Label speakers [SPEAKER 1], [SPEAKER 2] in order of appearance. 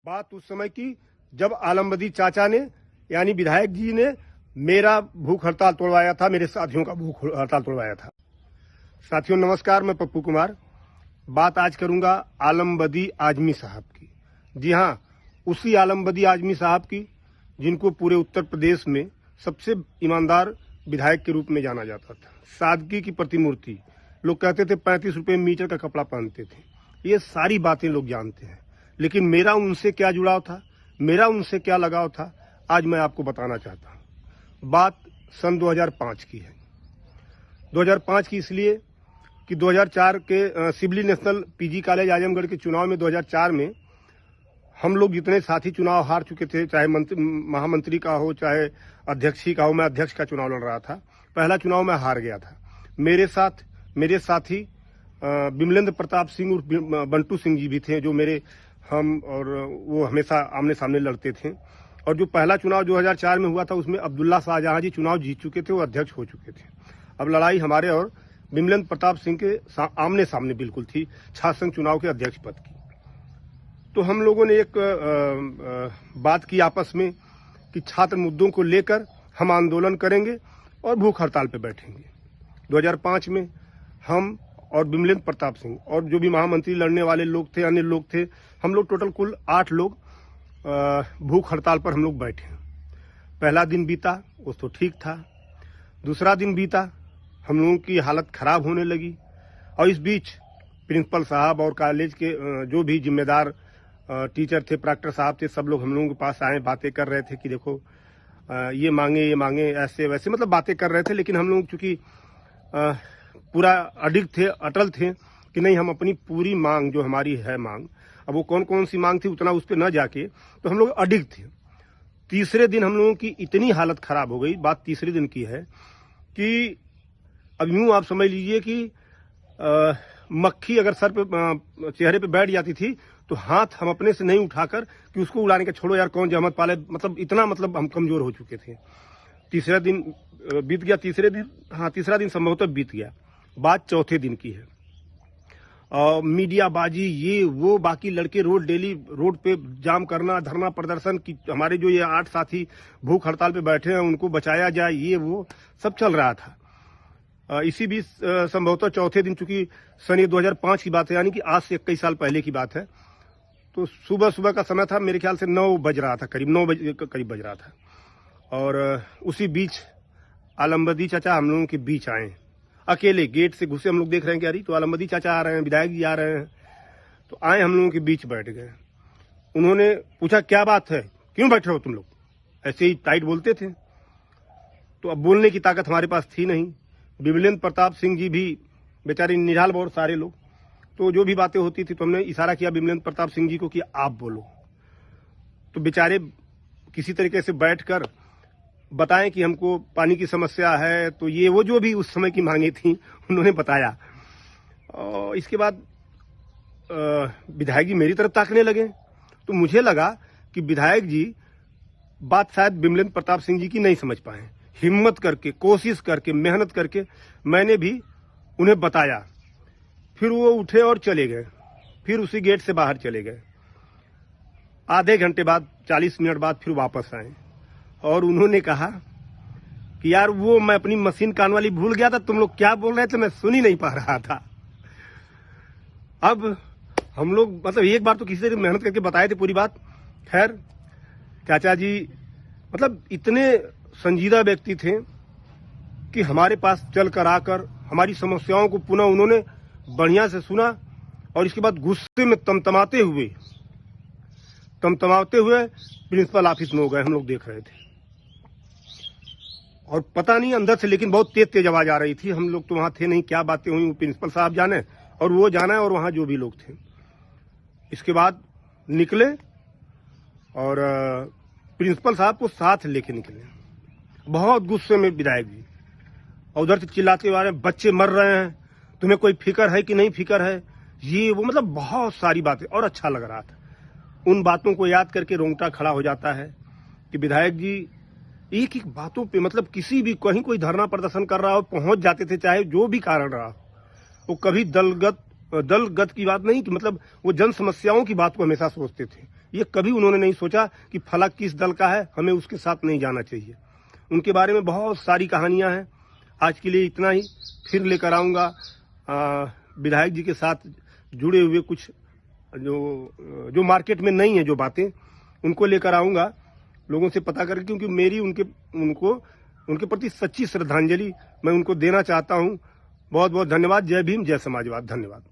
[SPEAKER 1] बात उस समय की जब आलमबदी चाचा ने यानी विधायक जी ने मेरा भूख हड़ताल तोड़वाया था, मेरे साथियों का भूख हड़ताल तोड़वाया था। साथियों नमस्कार, मैं पप्पू कुमार। बात आज करूंगा आलमबदी आजमी साहब की। जी हाँ, उसी आलमबदी आजमी साहब की जिनको पूरे उत्तर प्रदेश में सबसे ईमानदार विधायक के रूप में जाना जाता था। सादगी की प्रतिमूर्ति, लोग कहते थे 35 रुपए मीटर का कपड़ा पहनते थे। ये सारी बातें लोग जानते हैं, लेकिन मेरा उनसे क्या जुड़ाव था, मेरा उनसे क्या लगाव था, आज मैं आपको बताना चाहता हूँ। बात सन 2005 की है। 2005 की इसलिए कि 2004 के Sivli national PG college Azamgarh के चुनाव में 2004 में हम लोग जितने साथी चुनाव हार चुके थे, चाहे महामंत्री का हो चाहे अध्यक्षी का हो, मैं अध्यक्ष का चुनाव लड़ रहा था। पहला चुनाव मैं हार गया था। मेरे साथ मेरे साथी विमलेंद्र प्रताप सिंह और बंटू सिंह जी भी थे, जो मेरे हम और वो हमेशा आमने सामने लड़ते थे। और जो पहला चुनाव 2004 में हुआ था उसमें अब्दुल्ला शाहजहां जी चुनाव जीत चुके थे, वो अध्यक्ष हो चुके थे। अब लड़ाई हमारे और विमलेंद्र प्रताप सिंह के आमने सामने बिल्कुल थी, छात्र संघ चुनाव के अध्यक्ष पद की। तो हम लोगों ने एक बात की आपस में कि छात्र मुद्दों को लेकर हम आंदोलन करेंगे और भूख हड़ताल पे बैठेंगे। 2005 में हम और विमलेंद्र प्रताप सिंह और जो भी महामंत्री लड़ने वाले लोग थे, अन्य लोग थे, हम लोग टोटल कुल 8 लोग भूख हड़ताल पर हम लोग बैठे। पहला दिन बीता, वो तो ठीक था। दूसरा दिन बीता, हम लोगों की हालत खराब होने लगी। और इस बीच प्रिंसिपल साहब और कॉलेज के जो भी जिम्मेदार टीचर थे, प्रॉक्टर साहब थे, सब लोग हम लोगों के पास आए, बातें कर रहे थे कि देखो ये मांगे, ऐसे वैसे, मतलब बातें कर रहे थे। लेकिन हम लोग चूंकि पूरा अडिग थे, अटल थे कि नहीं, हम अपनी पूरी मांग जो हमारी है मांग, अब वो कौन कौन सी मांग थी उतना उस पर न जाके, तो हम लोग अडिग थे। तीसरे दिन हम लोगों की इतनी हालत खराब हो गई, बात तीसरे दिन की है कि अब यूं आप समझ लीजिए कि मक्खी अगर सर पे चेहरे पे बैठ जाती थी तो हाथ हम अपने से नहीं उठाकर कि उसको उड़ाने का, छोड़ो यार कौन जहमत पाले, मतलब इतना हम कमजोर हो चुके थे। तीसरा दिन बीत गया, तीसरा दिन संभवतः बीत गया। बात चौथे दिन की है। मीडिया बाजी, ये वो, बाकी लड़के डेली रोड पे जाम करना, धरना प्रदर्शन की, हमारे जो ये 8 साथी भूख हड़ताल पे बैठे हैं उनको बचाया जाए, ये वो सब चल रहा था। इसी बीच संभवतः चौथे दिन, चूंकि सन 2005 की बात है, यानी कि आज से 21 साल पहले की बात है, तो सुबह का समय था, मेरे ख्याल से 9 बज रहा था, करीब 9 बजे करीब बज रहा था। और उसी बीच आलमबदी चाचा हम लोगों के बीच आए, अकेले गेट से घुसे। हम लोग देख रहे हैं कि अरे तो आलमबदी चाचा आ रहे हैं, विधायक जी आ रहे हैं, तो आए, हम लोगों के बीच बैठ गए। उन्होंने पूछा क्या बात है, क्यों बैठे हो तुम लोग, ऐसे ही टाइट बोलते थे। तो अब बोलने की ताकत हमारे पास थी नहीं। विमलेंद्र प्रताप सिंह जी भी बेचारे निढाल, बहुत सारे लोग, तो जो भी बातें होती थी तो हमने इशारा किया विमलेंद्र प्रताप सिंह जी को कि आप बोलो। तो बेचारे किसी तरीके से बैठकर बताएं कि हमको पानी की समस्या है, तो ये वो जो भी उस समय की मांगे थी उन्होंने बताया। और इसके बाद विधायक जी मेरी तरफ ताकने लगे, तो मुझे लगा कि विधायक जी बात शायद विमलेंद्र प्रताप सिंह जी की नहीं समझ पाए। हिम्मत करके, कोशिश करके, मेहनत करके मैंने भी उन्हें बताया। फिर वो उठे और चले गए, फिर उसी गेट से बाहर चले गए। आधे घंटे बाद, 40 मिनट बाद फिर वापस आए और उन्होंने कहा कि यार वो मैं अपनी मशीन कान वाली भूल गया था, तुम लोग क्या बोल रहे थे मैं सुन ही नहीं पा रहा था। अब हम लोग मतलब एक बार तो किसी तरह मेहनत करके बताए थे पूरी बात। खैर चाचा जी मतलब इतने संजीदा व्यक्ति थे कि हमारे पास चल कर आकर हमारी समस्याओं को पुनः उन्होंने बढ़िया से सुना। और इसके बाद गुस्से में तमतमाते हुए प्रिंसिपल ऑफिस में हो गए। हम लोग देख रहे थे और पता नहीं अंदर से, लेकिन बहुत तेज आवाज आ रही थी। हम लोग तो वहां थे नहीं, क्या बातें हुई वो प्रिंसिपल साहब जाने और वो जाना, और वहां जो भी लोग थे। इसके बाद निकले और प्रिंसिपल साहब को साथ लेके निकले, बहुत गुस्से में विधायक जी, और उधर से चिल्लाते हुए, बच्चे मर रहे हैं, तुम्हें कोई फिक्र है कि नहीं फिक्र है, ये वो, मतलब बहुत सारी बातें। और अच्छा लग रहा था उन बातों को याद करके, रोंगटा खड़ा हो जाता है कि विधायक जी एक एक बातों पे, मतलब किसी भी कहीं कोई धरना प्रदर्शन कर रहा हो पहुंच जाते थे, चाहे जो भी कारण रहा। वो कभी दलगत की बात नहीं कि, मतलब वो जन समस्याओं की बात को हमेशा सोचते थे ये कभी उन्होंने नहीं सोचा कि फला किस दल का है, हमें उसके साथ नहीं जाना चाहिए। उनके बारे में बहुत सारी कहानियां हैं। आज के लिए इतना ही। फिर लेकर आऊँगा विधायक जी के साथ जुड़े हुए कुछ जो मार्केट में नहीं है जो बातें, उनको लेकर आऊँगा लोगों से पता करके, क्योंकि मेरी उनके प्रति सच्ची श्रद्धांजलि मैं उनको देना चाहता हूँ। बहुत बहुत धन्यवाद। जय भीम, जय समाजवाद। धन्यवाद।